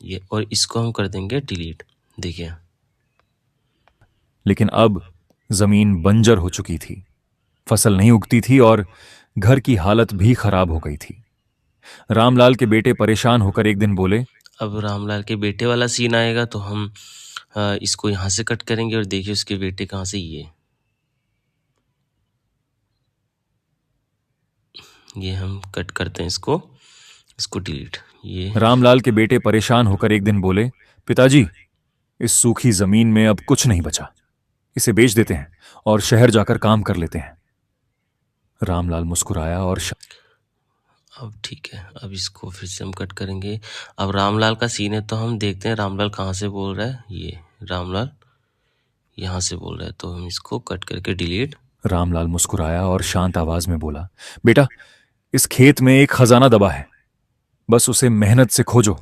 ये, और इसको हम कर देंगे डिलीट। देखिए, लेकिन अब जमीन बंजर हो चुकी थी, फसल नहीं उगती थी और घर की हालत भी खराब हो गई थी। रामलाल के बेटे परेशान होकर एक दिन बोले, अब रामलाल के बेटे वाला सीन आएगा तो हम इसको यहाँ से कट करेंगे और देखिए उसके बेटे कहाँ से, ये हम कट करते हैं इसको डिलीट। ये रामलाल के बेटे परेशान होकर एक दिन बोले, पिताजी, इस सूखी जमीन में अब कुछ नहीं बचा, इसे बेच देते हैं और शहर जाकर काम कर लेते हैं। रामलाल मुस्कुराया और अब ठीक है, अब इसको फिर से हम कट करेंगे। अब रामलाल का सीन है तो हम देखते हैं रामलाल कहाँ से बोल रहा है। ये रामलाल यहाँ से बोल रहा है, तो हम इसको कट करके डिलीट। रामलाल मुस्कुराया और शांत आवाज में बोला, बेटा, इस खेत में एक खजाना दबा है, बस उसे मेहनत से खोजो।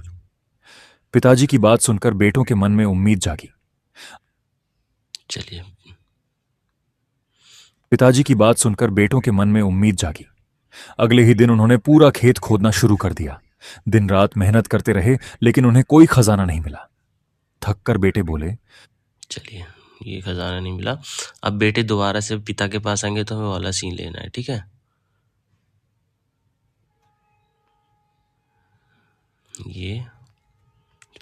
पिताजी की बात सुनकर बेटों के मन में उम्मीद जागी। चलिए, पिताजी की बात सुनकर बेटों के मन में उम्मीद जागी। अगले ही दिन उन्होंने पूरा खेत खोदना शुरू कर दिया। दिन रात मेहनत करते रहे, लेकिन उन्हें कोई खजाना नहीं मिला। थककर बेटे बोले, चलिए, ये खजाना नहीं मिला। अब बेटे दोबारा से पिता के पास आएंगे तो हमें वाला सीन लेना है, ठीक है? ये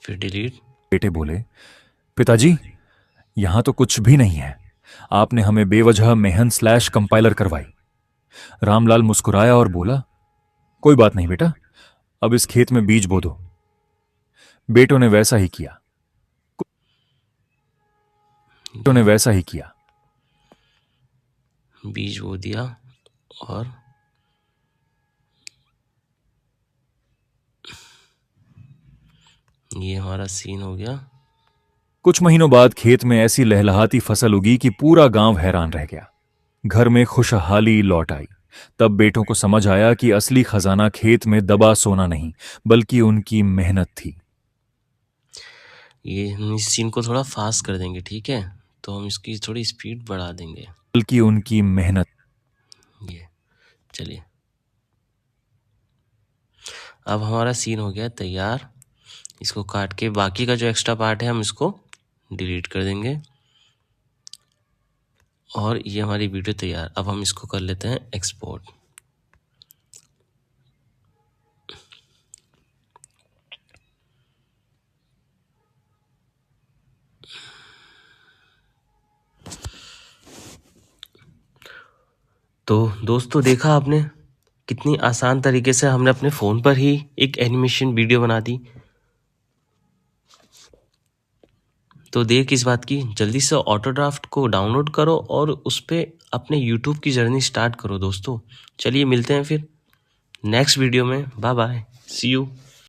फिर डिलीट। बेटे बोले, पिताजी, यहां तो कुछ भी नहीं है, आपने हमें बेवजह मेहनत/कंपाइलर करवाई। रामलाल मुस्कुराया और बोला, कोई बात नहीं बेटा, अब इस खेत में बीज बो दो। बेटों ने वैसा ही किया। बीज बो दिया और ये हमारा सीन हो गया। कुछ महीनों बाद खेत में ऐसी लहलहाती फसल उगी कि पूरा गांव हैरान रह गया। घर में खुशहाली लौट आई। तब बेटों को समझ आया कि असली खजाना खेत में दबा सोना नहीं, बल्कि उनकी मेहनत थी। ये हम इस सीन को थोड़ा फास्ट कर देंगे, ठीक है? तो हम इसकी थोड़ी स्पीड बढ़ा देंगे। बल्कि उनकी मेहनत। ये चलिए, अब हमारा सीन हो गया तैयार। इसको काट के बाकी का जो एक्स्ट्रा पार्ट है हम इसको डिलीट कर देंगे और ये हमारी वीडियो तैयार। अब हम इसको कर लेते हैं एक्सपोर्ट। तो दोस्तों, देखा आपने कितनी आसान तरीके से हमने अपने फ़ोन पर ही एक एनिमेशन वीडियो बना दी। तो देर किस बात की, जल्दी से ऑटोड्राफ्ट को डाउनलोड करो और उस पर अपने यूट्यूब की जर्नी स्टार्ट करो दोस्तों। चलिए, मिलते हैं फिर नेक्स्ट वीडियो में। Bye bye, see you.